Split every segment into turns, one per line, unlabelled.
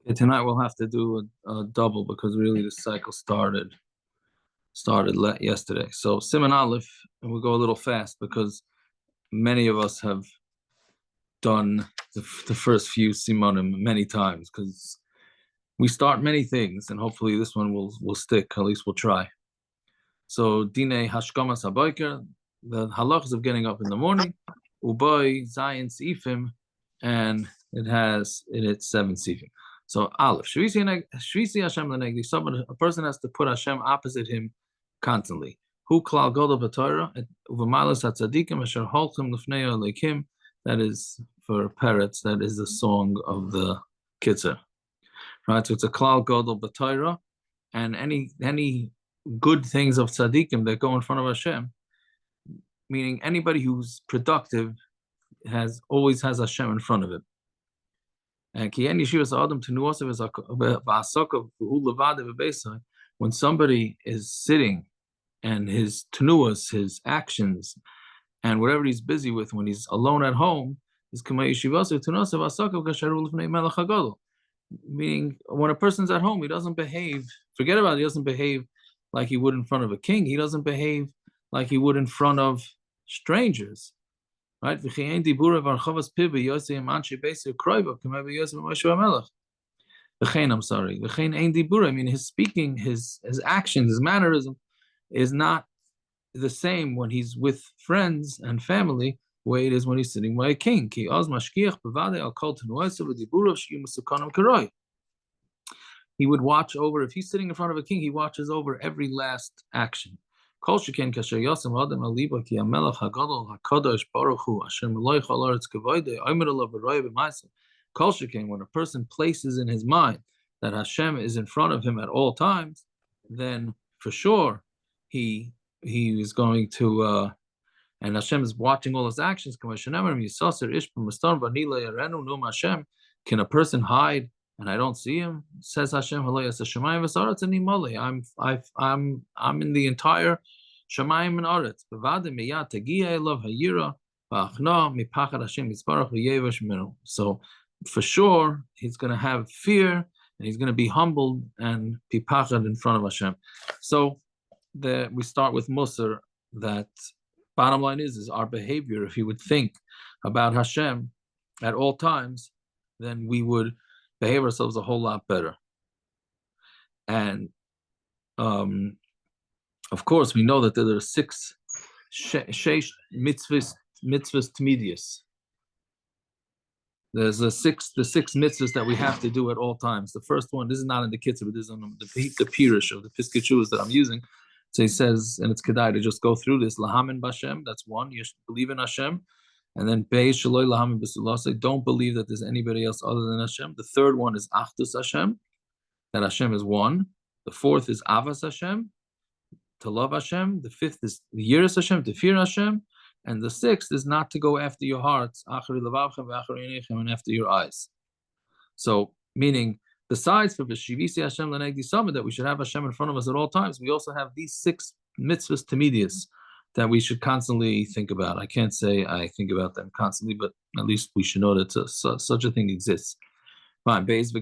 Okay, tonight we'll have to do a double because really the cycle started yesterday. So Siman Aleph, and we'll go a little fast because many of us have done the first few Simonim many times because we start many things, and hopefully this one will stick. At least we'll try. So Dine Hashkamas Habayker, the halachas of getting up in the morning, Ubay Zayin Sifim, and it has in it 7 Sifim. So Aleph, Shvisi Hashem Lenegdi, a person has to put Hashem opposite him constantly. Hu Klal Godel B'Torah, Uvamalas HaTzadikim, Asher Holchem Lefnei Elokim, that is for parrots, that is the song of the Kitzur. Right, so it's a Klal Godel B'Torah, and any good things of tzaddikim that go in front of Hashem, meaning anybody who's productive always has Hashem in front of it. And when somebody is sitting and his tenuas, his actions, and whatever he's busy with when he's alone at home, is meaning when a person's at home, he doesn't behave, forget about it, he doesn't behave like he would in front of a king. He doesn't behave like he would in front of strangers. Right? I'm sorry. I mean, his speaking, his actions, his mannerism is not the same when he's with friends and family the way it is when he's sitting by a king. He would watch over, if he's sitting in front of a king, he watches over every last action. When a person places in his mind that Hashem is in front of him at all times, then for sure he is going to and Hashem is watching all his actions. Can a person hide and I don't see him? Says Hashem, I'm in the entire Shemayim and Aretz. So for sure he's going to have fear and he's going to be humbled and be pachad in front of Hashem. So we start with Musar, that bottom line is our behavior. If he would think about Hashem at all times, then we would behave ourselves a whole lot better. And of course, we know that there are 6 sheish mitzvahs tmidius. There's the six mitzvahs that we have to do at all times. The first one, this is not in the Kitzur, but this is on the Pirush of the Piskei Teshuvos that I'm using. So he says, and it's kedai to just go through this. Lahamin b'Hashem, that's one. You should believe in Hashem. And then Beis Shaloi Lahamin b'Sulasei, don't believe that there's anybody else other than Hashem. The third one is Achdus Hashem, that Hashem is one. The fourth is Avas Hashem, to love Hashem. The fifth is Yiras Hashem, to fear Hashem. And the sixth is not to go after your hearts, and after your eyes. So, meaning, besides for V'shivisi Hashem L'negdi Samad, that we should have Hashem in front of us at all times, we also have these 6 mitzvahs tamidius that we should constantly think about. I can't say I think about them constantly, but at least we should know that such a thing exists. Fine. Even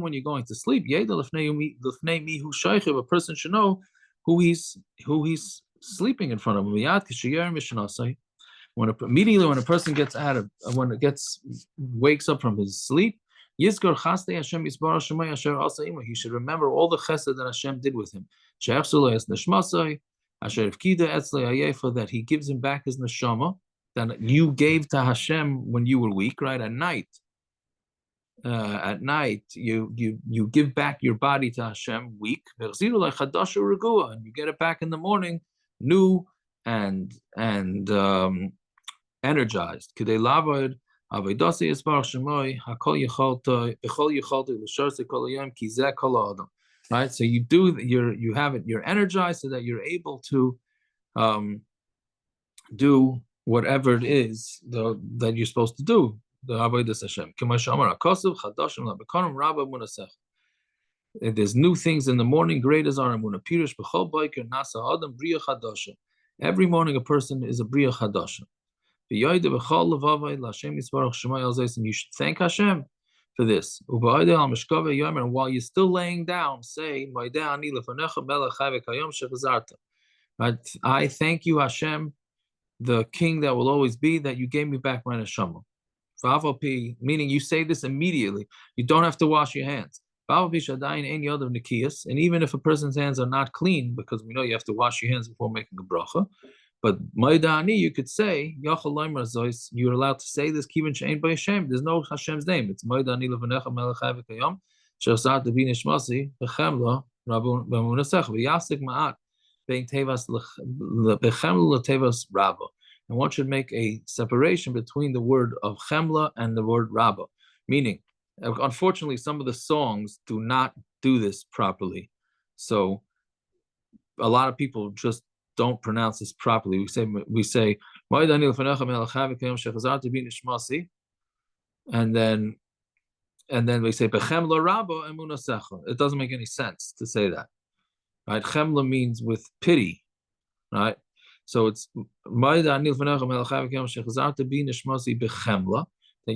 when you're going to sleep, a person should know who he's sleeping in front of him. Immediately when a person wakes up from his sleep, he should remember all the chesed that Hashem did with him. That he gives him back his neshama that you gave to Hashem when you were weak, right? At night, you give back your body to Hashem weak, and you get it back in the morning new and energized. Right, so you have it, you're energized so that you're able to do whatever it is that you're supposed to do. There's new things in the morning, great as our emunah. Every morning a person is a bria chadasha. And you should thank Hashem for this. And while you're still laying down, say, right? I thank you, Hashem, the king that will always be, that you gave me back my neshama. Meaning you say this immediately. You don't have to wash your hands. And even if a person's hands are not clean, because we know you have to wash your hands before making a bracha, but you could say, you're allowed to say this, there's no Hashem's name. It's and one should make a separation between the word of chemla and the word rabba. Meaning, unfortunately, some of the songs do not do this properly. So a lot of people just don't pronounce this properly. We say, and then we say, bechemla rabba emunasecha. It doesn't make any sense to say that. Right? Chemla means with pity. Right? So it's that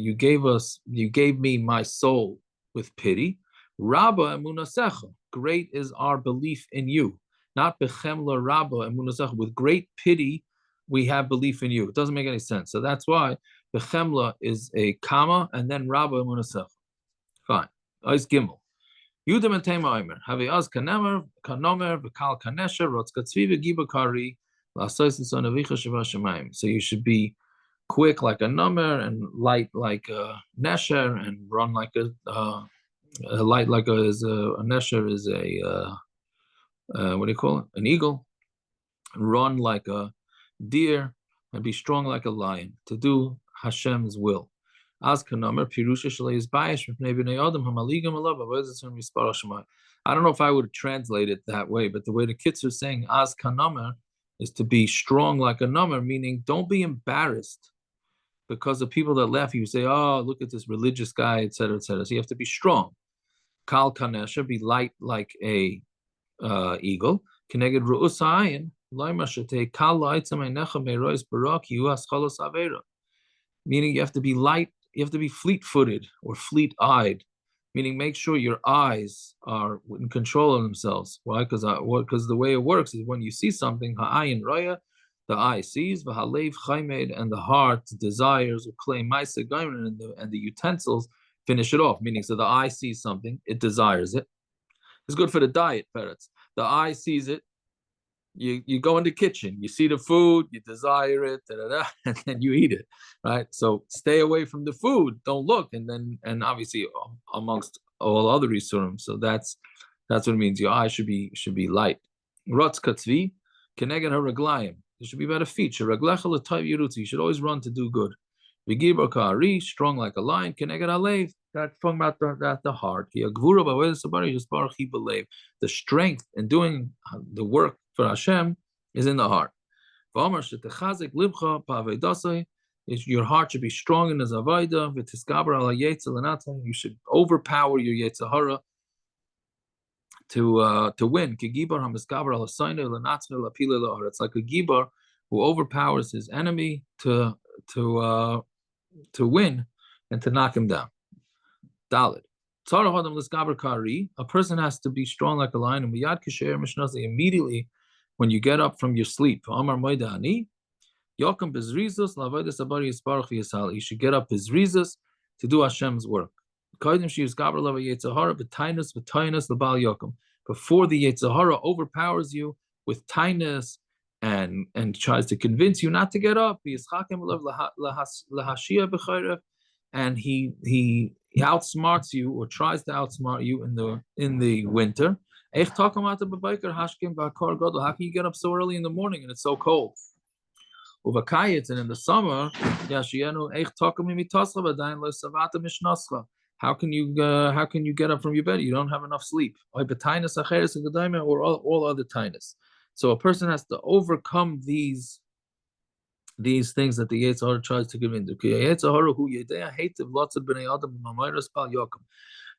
you gave me my soul with pity. Rabba emunasecha. Great is our belief in you. Not bechemla rabba emunasecha. With great pity, we have belief in you. It doesn't make any sense. So that's why bechemla is a comma and then rabba emunasecha. Fine. Ois gimel. Yudam and Tema Omer. Haviaz kanemer, kanomer, v'kal kanesher, rotzkatzvi v'giba kari, l'asayis son avicha sheva shemayim. So you should be quick like a nomer and light like a nesher and run like a light like a nesher is a what do you call it? An eagle. Run like a deer and be strong like a lion to do Hashem's will. I don't know if I would translate it that way, but the way the Kitzur is saying Az kanamer is to be strong like a number, meaning don't be embarrassed because of people that laugh. You say, oh, look at this religious guy, etc., etc. So you have to be strong. Kal kanesha, be light like a eagle. Keneged ru'usayin, loima shete kal la'itza meinecha meirois barak yuas cholos avera. Meaning you have to be light. You have to be fleet-footed or fleet-eyed, meaning make sure your eyes are in control of themselves. Why? Because the way it works is when you see something, ha'ayin raya, the eye sees, v'halev chaymed, and the heart desires, uklei ma'aseh gaimen, and the utensils finish it off. Meaning, so the eye sees something, it desires it. It's good for the diet, parrots. The eye sees it. You go in the kitchen, you see the food, you desire it, and then you eat it, right? So stay away from the food, don't look, and obviously amongst all other isurim. So that's what it means. Your eye should be light. Rotz katzvi, keneged haraglayim. There should be better feet. You should always run to do good. V'gibor ka'ari, strong like a lion. Keneged alev. That's talking about the heart. The strength in doing the work for Hashem is in the heart. Your heart should be strong in the Zavayda. You should overpower your Yetzirah to win. It's like a gibar who overpowers his enemy to win and to knock him down. Dalit. A person has to be strong like a lion, and immediately when you get up from your sleep. He should get up his rizas to do Hashem's work. Before the Yetzirah overpowers you with tinus and tries to convince you not to get up, and he outsmarts you or tries to outsmart you in the winter. How can you get up so early in the morning and it's so cold? And in the summer, how can you get up from your bed? You don't have enough sleep. Or all other tinus. So a person has to overcome these things that the Yetzirah tries to give into. The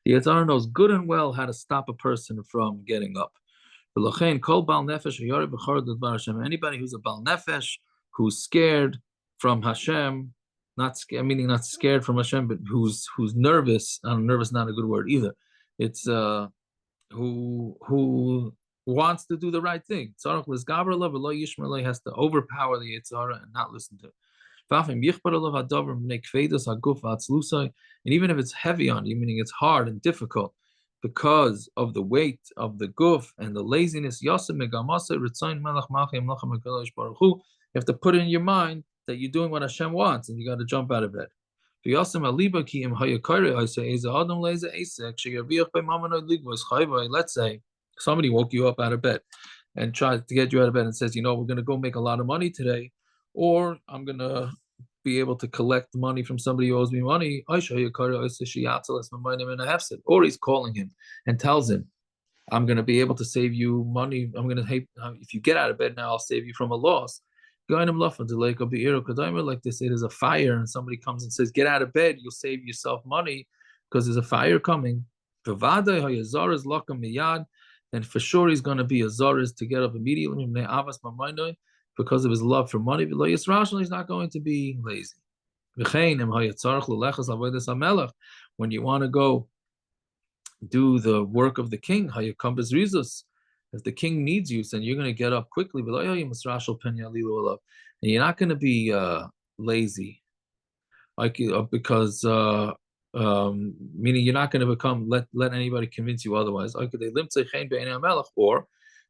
Yetzirah knows good and well how to stop a person from getting up. Anybody who's a Bal Nefesh, who's scared from Hashem, not scared, meaning not scared from Hashem, but who's nervous. Nervous, not a good word either. It's who wants to do the right thing. Tzarech l'sgaber lo v'lo yishmer lo, has to overpower the Yetzer Hara and not listen to it. And even if it's heavy on you, meaning it's hard and difficult, because of the weight of the guf and the laziness, you have to put in your mind that you're doing what Hashem wants, and you got to jump out of bed. Let's say somebody woke you up out of bed and tried to get you out of bed and says, we're going to go make a lot of money today, or I'm going to be able to collect money from somebody who owes me money. Or he's calling him and tells him, I'm going to be able to save you money. If you get out of bed now, I'll save you from a loss. Like they say, there's a fire and somebody comes and says, get out of bed, you'll save yourself money because there's a fire coming. Then for sure he's going to be a Zoris to get up immediately because of his love for money. He's not going to be lazy. When you want to go do the work of the king, if the king needs you, then you're going to get up quickly, and you're not going to be lazy, because meaning you're not going to let anybody convince you otherwise. Or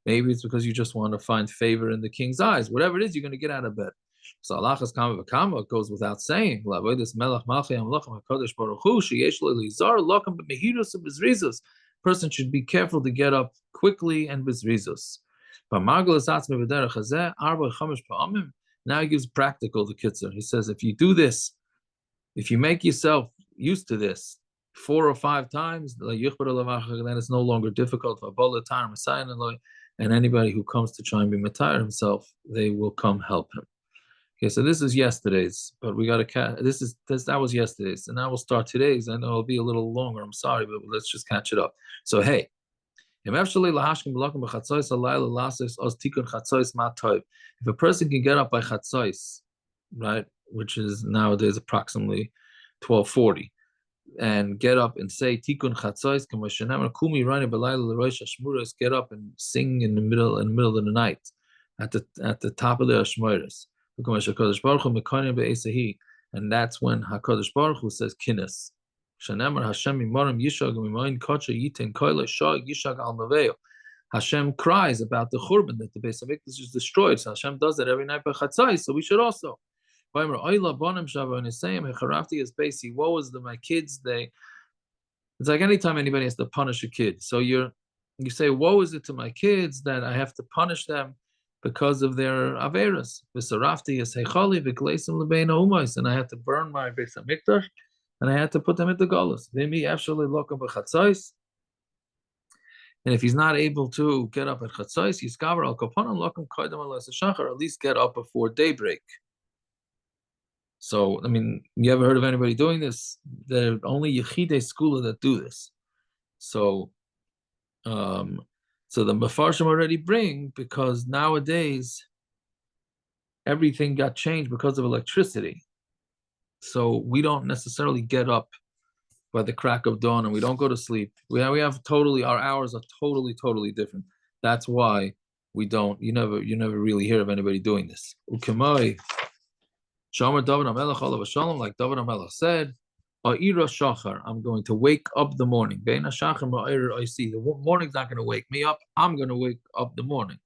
maybe it's because you just want to find favor in the king's eyes. Whatever it is, you're going to get out of bed. So Allah's kama v'kama goes without saying. Person should be careful to get up quickly and bezrizus. Now he gives practical to Kitzur. He says, if you do this, if you make yourself used to this 4 or 5 times, then it's no longer difficult. And anybody who comes to try and be matayr himself, they will come help him. Okay, so this is yesterday's, but we got to catch. That was yesterday's, and now we'll start today's. I know it'll be a little longer. I'm sorry, but let's just catch it up. So hey, if a person can get up by chatzos, right, which is nowadays approximately 12:40, and get up and say Tikkun Chatzos, get up and sing in the middle of the night, at the top of the Ashmoris. And that's when HaKadosh Baruch Hu says Kinnis. Hashem cries about the Churban, that the Beis Hamikdash is destroyed. So Hashem does that every night by Chatzos, so we should also. And his saying, woe is my kids, it's like anytime anybody has to punish a kid. So you say, woe is it to my kids that I have to punish them because of their averas. And I had to burn my Beis Hamikdash, and I had to put them into Golus. And if he's not able to get up at Chatzos, at least get up before daybreak. So, I mean, you ever heard of anybody doing this? There are only Yechidei Skula that do this. So, so the Mefarshim already bring, because nowadays everything got changed because of electricity. So we don't necessarily get up by the crack of dawn, and we don't go to sleep. We have totally, our hours are totally different. That's why we don't. You never really hear of anybody doing this. Ukemai, Shomer David HaMelech Olav Shalom, like David HaMelech said, A'ira Shachar, I'm going to wake up the morning. Bein HaShachar Ma'ira Oisi, the morning's not going to wake me up. I'm going to wake up the morning.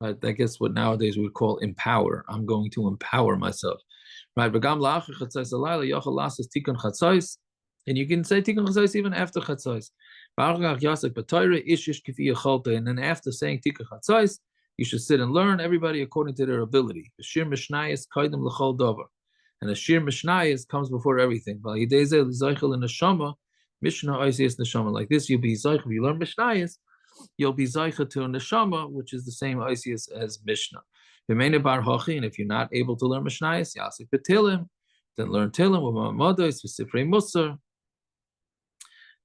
Right? I guess what nowadays we would call empower. I'm going to empower myself. Right? V'gam la'achar chatzos alayla yochel lasas tikkun chatzos, and you can say tikkun chatzos even after chatzos. V'argach yasek b'toyre ishish kifi yecholta, and then after saying tikkun chatzos, you should sit and learn, everybody according to their ability. The shir mishnayis kaidem l'chol dover, and the shir mishnayis comes before everything. Like this, you'll be zaychel. If you learn mishnayis, you'll be zaychel to a neshama, which is the same oisius as mishnah. And if you're not able to learn mishnayis, yasik b'tilim, then learn tilim with mamados, with sifrei musar,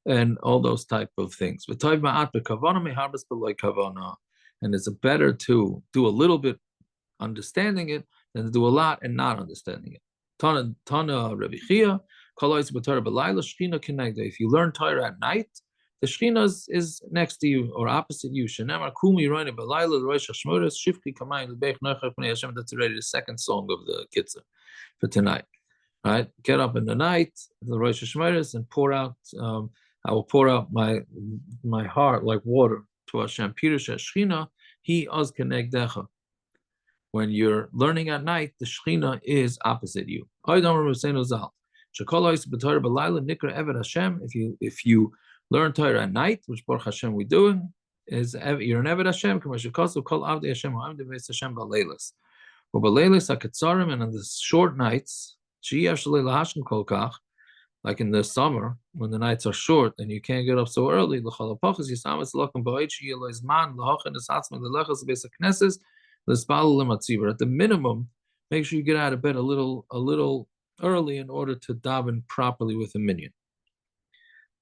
and all those type of things. And it's better to do a little bit understanding it than to do a lot and not understanding it. Tana Rabbi Chia, if you learn Torah at night, the Shekhinah is next to you or opposite you. That's already the second song of the Kitzur for tonight. Right? Get up in the night, the Rosh Hashanah, and pour out. I will pour out my heart like water to Hashem. Pirush Shechina, He az kenegdecha. When you're learning at night, the Shechina is opposite you. If you learn Torah at night, which Baruch Hashem we're doing, is you're an Eved Hashem. And on the short nights, like in the summer, when the nights are short and you can't get up so early, at the minimum, make sure you get out of bed a little early in order to daven properly with a minyan.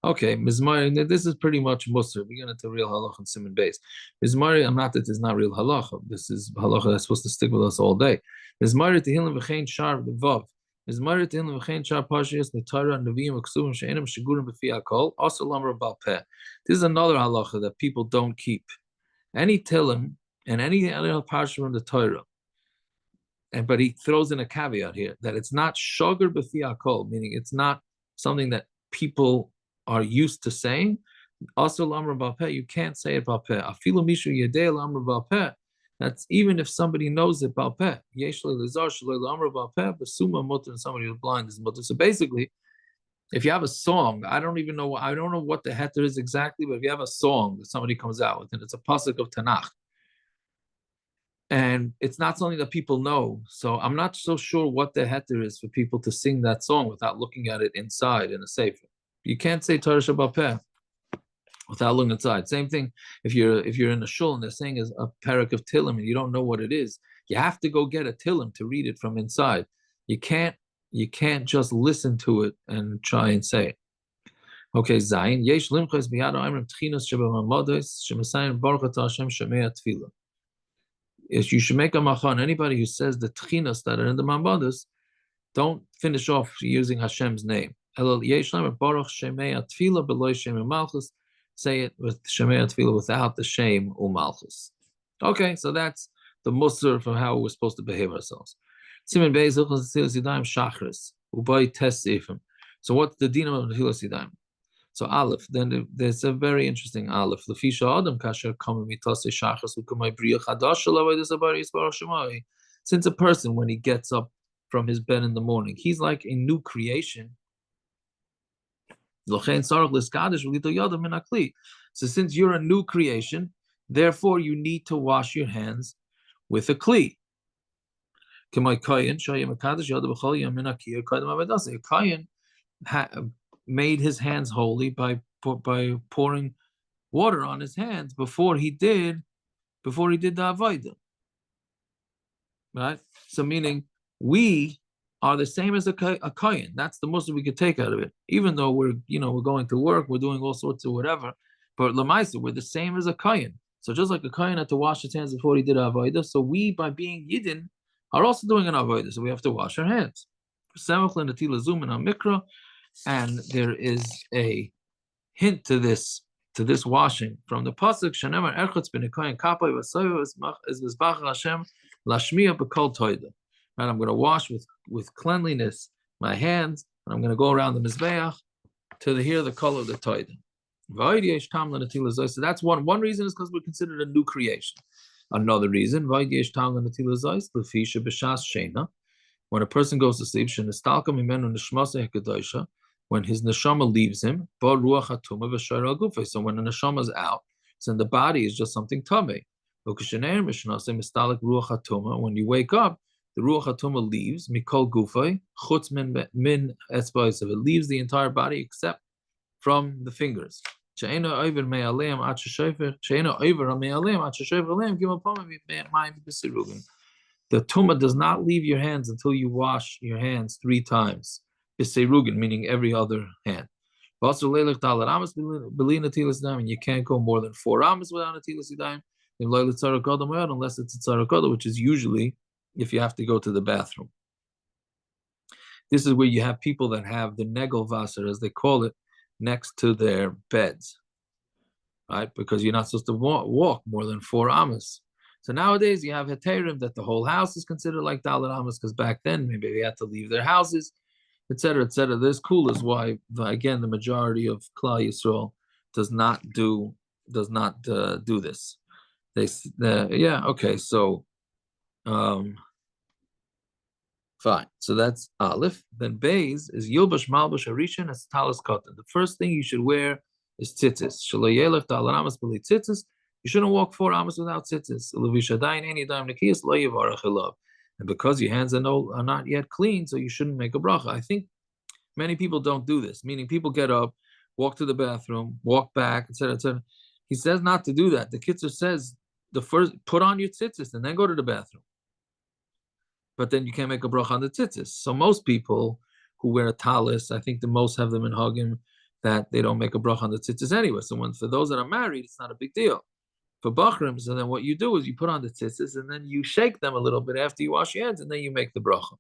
Okay, Mizmari, this is pretty much Musar. We're going to real halacha and Siman Beis. Mizmari, I'm not that it's not real halacha. This is halacha that's supposed to stick with us all day. Mizmari tehillim v'chein shar v'vav. Mizmari tehillim v'chein shar pashiyas nitara neviim v'ksuvim she'enim shigurim b'fi hakol also lamar bal peh. This is another halacha that people don't keep. Any tehillim and any other parsha from the Torah, but he throws in a caveat here that it's not shagur b'fi hakol, meaning it's not something that people are used to saying. Also, lamar balpeh, you can't say it balpeh. Afilu mishu yedei lamar balpeh. That's even if somebody knows it balpeh. Yesh le'lizar shalei lamar balpeh, basuma mutter, and somebody who's blind is mutter. So basically, if you have a song, I don't know what the heter is exactly, but if you have a song that somebody comes out with, and it's a pasuk of Tanakh, and it's not something that people know, so I'm not so sure what the heter is for people to sing that song without looking at it inside in a sefer. You can't say Torah Shabbat Peh without looking inside. Same thing if you're in a shul and they're saying is a parak of Tillim and you don't know what it is. You have to go get a Tillim to read it from inside. You can't just listen to it and try and say it. Okay, Zayin Yesh Limchos Biyad Amrim Tchinos Shebamamodos Shemasayin Baruch Hashem Shemei Tefillah. If you should make a machan, anybody who says the Tchinos that are in the Mamodos, don't finish off using Hashem's name. Say it with Shemei Tefillah without the shame u'malchus. Okay, so that's the musar for how we're supposed to behave ourselves. Siman Beis Hilchos Yadayim Shachris Ubay Tes Seifim. So what's the din of Hilchos Yadayim? So Aleph. Then there's a very interesting Aleph. Lefisha Adam Kasher Kamei Mitase Shachris Ukamay Bria Chadash Shalav Yisabari Yisbarach Shemai. Since a person, when he gets up from his bed in the morning, he's like a new creation. So since you're a new creation, therefore you need to wash your hands with a kli. A Kayan made his hands holy by pouring water on his hands before he did the avodah. Right? So meaning we are the same as a kohen. That's the most we could take out of it. Even though we're going to work, we're doing all sorts of whatever, but lemaisa, we're the same as a kohen. So just like a kohen had to wash his hands before he did avodah, so we, by being yidden, are also doing an avodah. So we have to wash our hands. And there is a hint to this washing from the pasuk Shanemar Erchotz ben Kohen Kapay Vasoyo is Mizbach Hashem Lashmiya B'Kol Toida. And I'm going to wash with cleanliness my hands, and I'm going to go around the mizbeach to hear the call of the toida. So that's one reason is because we're considered a new creation. Another reason, when a person goes to sleep, when his neshama leaves him, so when the neshama is out, so the body is just something tamei. When you wake up, the Ruach HaTumah leaves, Mikol Gufay, Chutz min etzba'is, it leaves the entire body except from the fingers. The Tumah does not leave your hands until you wash your hands 3 times. Biserugin, meaning every other hand. And you can't go more than 4 amas without a tilas yadayim, unless it's a tzara kodah, which is usually if you have to go to the bathroom. This is where you have people that have the negelvasser, as they call it, next to their beds, right? Because you're not supposed to walk more than 4 amas. So nowadays you have heterim that the whole house is considered like dalet amas, because back then maybe they had to leave their houses, etc., etc. This cool is why, again, the majority of Klal Yisrael does not do this. Yeah, okay, so fine. So that's Aleph. Then Beis is Yilbash Malbash Arishan as Talis Katan. The first thing you should wear is tzitzis. Shelo yelech dal amas b'li tzitzis. You shouldn't walk 4 amas without tzitzis. And because your hands are not yet clean, so you shouldn't make a bracha. I think many people don't do this, meaning people get up, walk to the bathroom, walk back, etc., etc. He says not to do that. The Kitzur says the first put on your tzitzis and then go to the bathroom. But then you can't make a bracha on the tzitzis. So most people who wear a talis, I think the most have them in Hagim, that they don't make a bracha on the tzitzis anyway. So for those that are married, it's not a big deal. For bachrim, so then what you do is you put on the tzitzis and then you shake them a little bit after you wash your hands and then you make the bracha.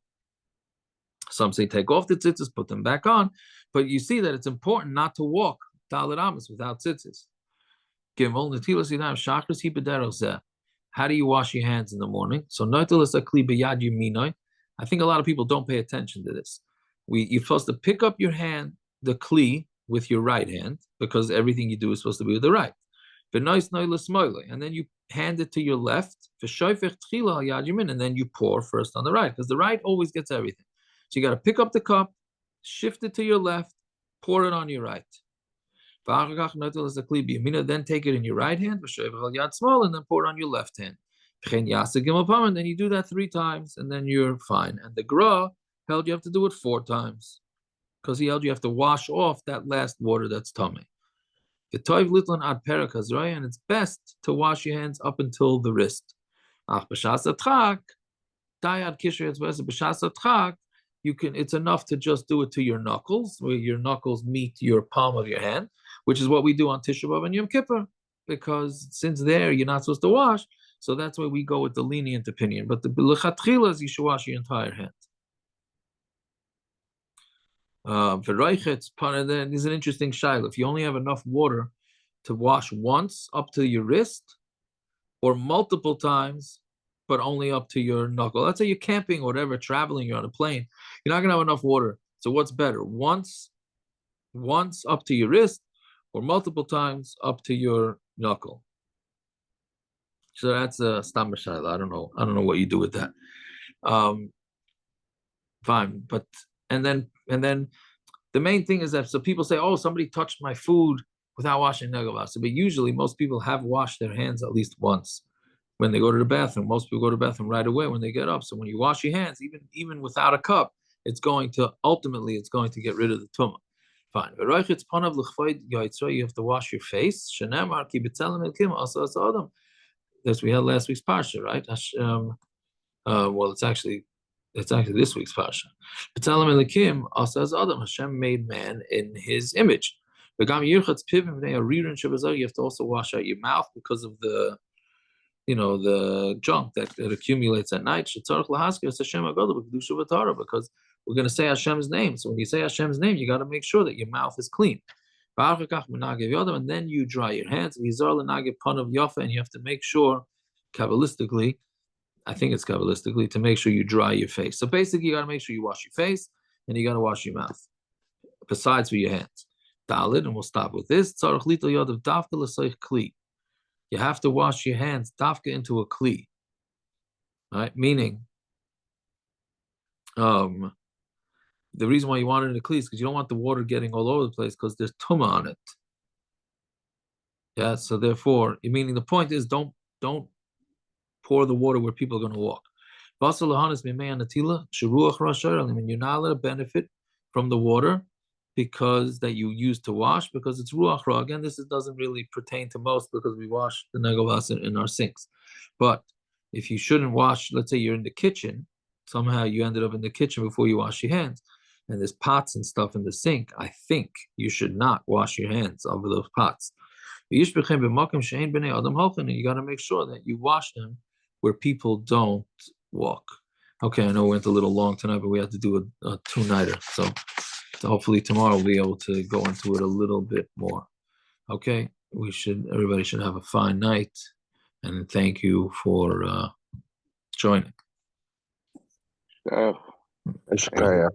Some say take off the tzitzis, put them back on, but you see that it's important not to walk dalet amas without tzitzis. How do you wash your hands in the morning? So I think a lot of people don't pay attention to this. You're supposed to pick up your hand, the kli, with your right hand, because everything you do is supposed to be with the right. And then you hand it to your left, and then you pour first on the right, because the right always gets everything. So you got to pick up the cup, shift it to your left, pour it on your right. Then take it in your right hand, and then pour it on your left hand. And then you do that 3 times, and then you're fine. And the Gra held you have to do it 4 times, because he held you have to wash off that last water that's tummy. And it's best to wash your hands up until the wrist. It's enough to just do it to your knuckles, where your knuckles meet your palm of your hand, which is what we do on Tisha B'Av and Yom Kippur, because since there you're not supposed to wash, so that's why we go with the lenient opinion. But the lechatchila is you should wash your entire hand. There's an interesting shaila. If you only have enough water to wash once up to your wrist, or multiple times, but only up to your knuckle. Let's say you're camping or whatever, traveling, you're on a plane, you're not going to have enough water. So what's better? Once up to your wrist, or multiple times up to your knuckle? So that's a stam b'shayla. I don't know what you do with that. Fine, but and then the main thing is that, so people say, oh, somebody touched my food without washing negavasa, but usually most people have washed their hands at least once when they go to the bathroom. Most people go to the bathroom right away when they get up. So when you wash your hands, even without a cup, it's going to get rid of the tumah. Fine. You have to wash your face. That's we had last week's parsha, right? Well, it's actually this week's parsha. Hashem made man in His image. You have to also wash out your mouth because of the junk that accumulates at night. Because we're going to say Hashem's name. So when you say Hashem's name, you got to make sure that your mouth is clean. And then you dry your hands. And you have to make sure, Kabbalistically, I think it's Kabbalistically, to make sure you dry your face. So basically, you got to make sure you wash your face and you got to wash your mouth, besides for your hands. Dalit, and we'll stop with this. You have to wash your hands dafka into a kli, right? Meaning, the reason why you want it in a kli is because you don't want the water getting all over the place, because there's tumah on it. Yeah, so therefore, meaning the point is, don't pour the water where people are going to walk. You're not allowed to benefit from the water because that you use to wash, because it's ruach ra. Again, this doesn't really pertain to most, because we wash the negavas in our sinks. But if you shouldn't wash, let's say you're in the kitchen, somehow you ended up in the kitchen before you wash your hands, and there's pots and stuff in the sink, I think you should not wash your hands over those pots. And you got to make sure that you wash them where people don't walk. Okay, I know we went a little long tonight, but we had to do a two-nighter. So hopefully tomorrow we'll be able to go into it a little bit more. Okay, everybody should have a fine night, and thank you for joining.
Oh,
Ishkaya.